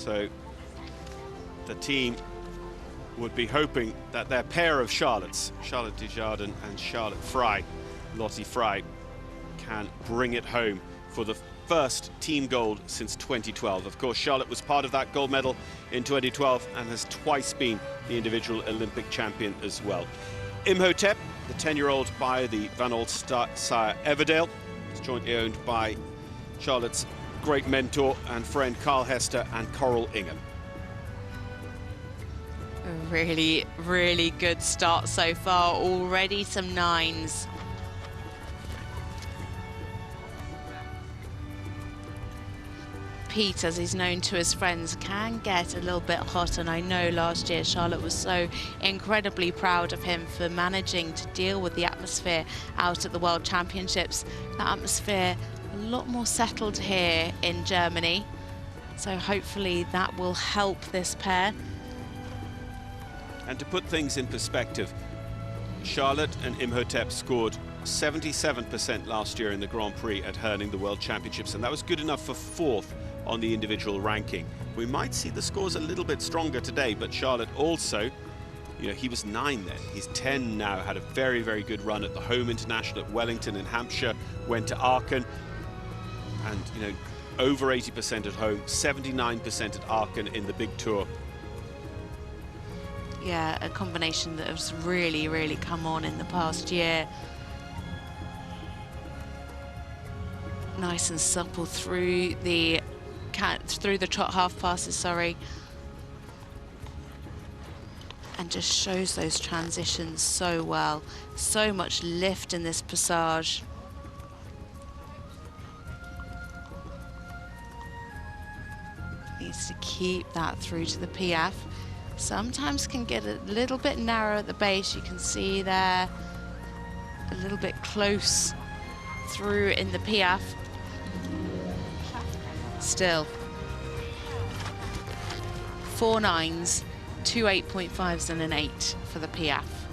So the team would be hoping that their pair of Charlottes, Charlotte Dujardin and Charlotte Fry, Lottie Fry, can bring it home for the first team gold since 2012. Of course, Charlotte was part of that gold medal in 2012 and has twice been the individual Olympic champion as well. Imhotep, the 10-year-old by the Van Old sire Everdale, is jointly owned by Charlotte's great mentor and friend Carl Hester and Coral Ingham. A really, really good start so far. Already some nines. Pete, as he's known to his friends, can get a little bit hot, and I know last year Charlotte was so incredibly proud of him for managing to deal with the atmosphere out at the World Championships. That atmosphere a lot more settled here in Germany, so hopefully that will help this pair. And to put things in perspective, Charlotte and Imhotep scored 77% last year in the Grand Prix at Herning, the World Championships, and that was good enough for 4th on the individual ranking. We might see the scores a little bit stronger today, but Charlotte also, you know, he was 9 then. He's 10 now, had a very, very good run at the home international at Wellington in Hampshire, went to Aachen, and, you know, over 80% at home, 79% at Aachen in the big tour. Yeah, a combination that has really, really come on in the past year. Nice and supple through the trot half passes, sorry. And just shows those transitions so well. So much lift in this passage. Needs to keep that through to the Piaffe. Sometimes can get a little bit narrow at the base. You can see there a little bit close through in the Piaffe. Still 4 9s, 2 8.5s and an 8 for the Piaffe.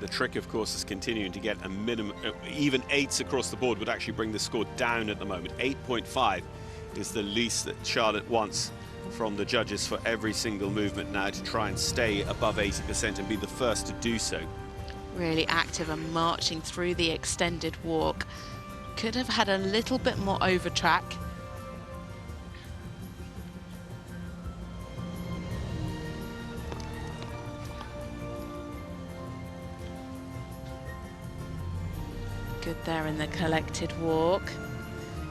The trick, of course, is continuing to get a minimum, even 8s across the board would actually bring the score down at the moment. 8.5 is the least that Charlotte wants from the judges for every single movement now to try and stay above 80% and be the first to do so. Really active and marching through the extended walk. Could have had a little bit more over track. Good there in the collected walk.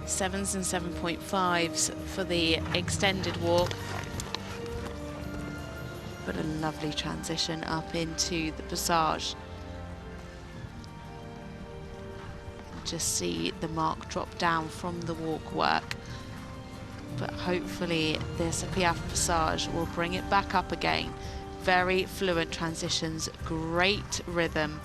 7s and 7.5s for the extended walk. But a lovely transition up into the passage. Just see the mark drop down from the walk work. But hopefully this Piaffe passage will bring it back up again. Very fluent transitions, great rhythm.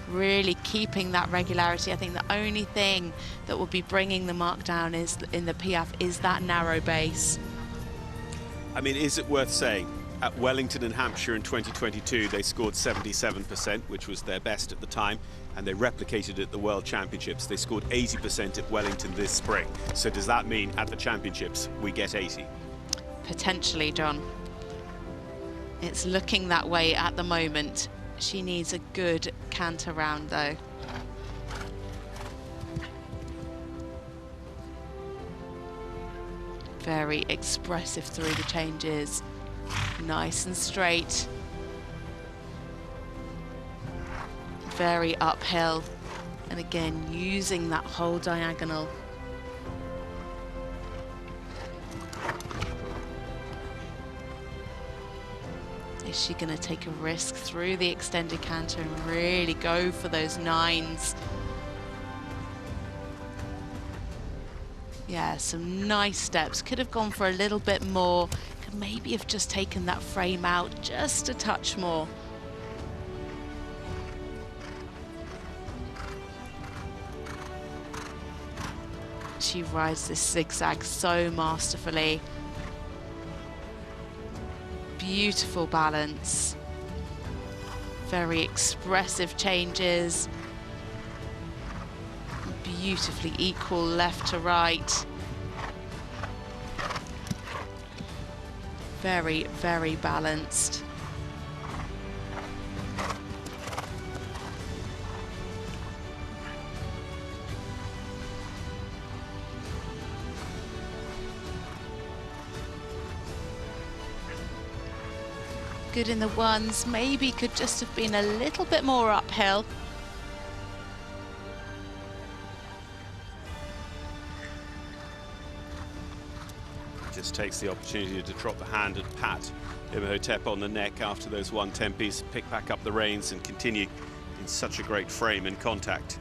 Really keeping that regularity. I think the only thing that will be bringing the mark down is in the Piaffe is that narrow base. I mean, is it worth saying, at Wellington and Hampshire in 2022, they scored 77%, which was their best at the time, and they replicated it at the World Championships. They scored 80% at Wellington this spring. So does that mean at the Championships we get 80? Potentially, John. It's looking that way at the moment. She needs a good canter round, though. Very expressive through the changes. Nice and straight. Very uphill. And again, using that whole diagonal. Is she going to take a risk through the extended canter and really go for those 9s? Yeah, some nice steps. Could have gone for a little bit more. Could maybe have just taken that frame out just a touch more. She rides this zigzag so masterfully. Beautiful balance. Very expressive changes. Beautifully equal left to right. Very, very balanced. Good in the ones, maybe could just have been a little bit more uphill. Just takes the opportunity to drop the hand and pat Imhotep on the neck after those 110s, pick back up the reins and continue in such a great frame and contact.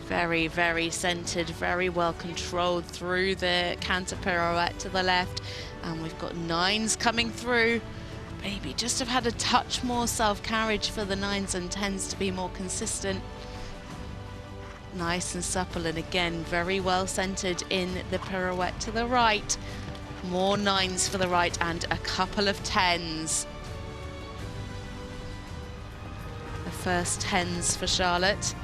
Very, very centered, very well controlled through the canter pirouette to the left. And we've got 9s coming through. Maybe just have had a touch more self-carriage for the 9s and 10s to be more consistent. Nice and supple, and again, very well centered in the pirouette to the right. More 9s for the right and a couple of 10s. The first 10s for Charlotte.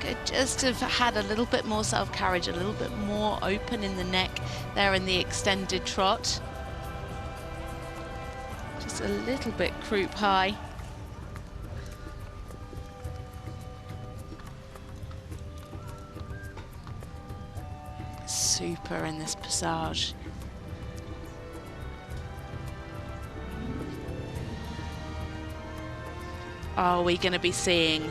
Could just have had a little bit more self-carriage, a little bit more open in the neck there in the extended trot. Just a little bit croup high. Super in this passage. Are we going to be seeing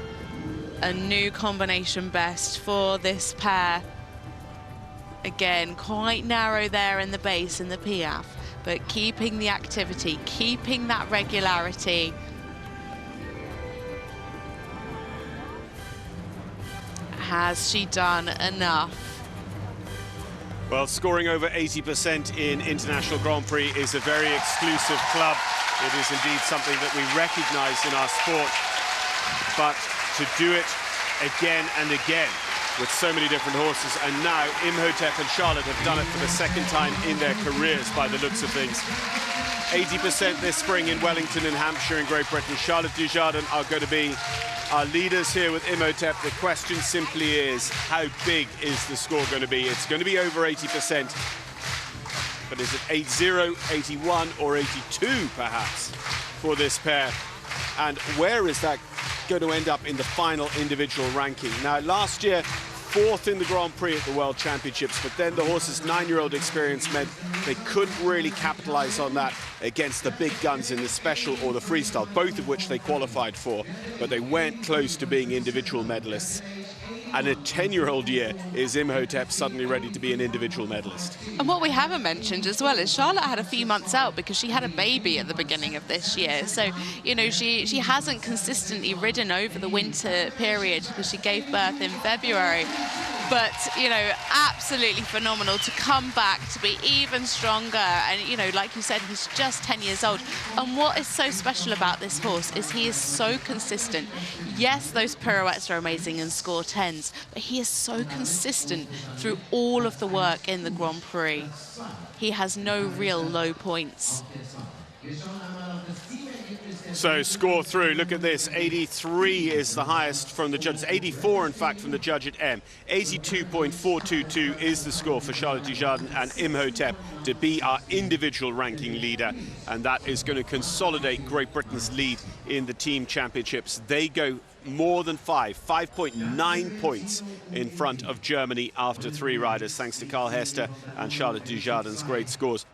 a new combination best for this pair? Again, quite narrow there in the base in the Piaffe, but keeping the activity, keeping that regularity. Has she done enough? Well, scoring over 80% in International Grand Prix is a very exclusive club. It is indeed something that we recognise in our sport, but to do it again and again with so many different horses, and now Imhotep and Charlotte have done it for the second time in their careers by the looks of things. 80% this spring in Wellington and Hampshire in Great Britain. Charlotte Dujardin are going to be our leaders here with Imhotep. The question simply is, how big is the score going to be? It's going to be over 80%, but is it 80, 81 or 82 perhaps for this pair? And where is that going to end up in the final individual ranking? Now, last year, 4th in the Grand Prix at the World Championships, but then the horse's 9-year-old experience meant they couldn't really capitalise on that against the big guns in the special or the freestyle, both of which they qualified for, but they weren't close to being individual medalists. And a 10-year-old year is Imhotep suddenly ready to be an individual medalist. And what we haven't mentioned as well is Charlotte had a few months out because she had a baby at the beginning of this year. So, you know, she hasn't consistently ridden over the winter period because she gave birth in February. But, you know, absolutely phenomenal to come back, to be even stronger. And, you know, like you said, he's just 10 years old. And what is so special about this horse is he is so consistent. Yes, those pirouettes are amazing and score 10s, but he is so consistent through all of the work in the Grand Prix. He has no real low points. So score through, look at this, 83 is the highest from the judges, 84 in fact from the judge at M. 82.422 is the score for Charlotte Dujardin and Imhotep to be our individual ranking leader, and that is going to consolidate Great Britain's lead in the team championships. They go more than 5.9 points in front of Germany after 3 riders, thanks to Hester and Charlotte Dujardin's great scores.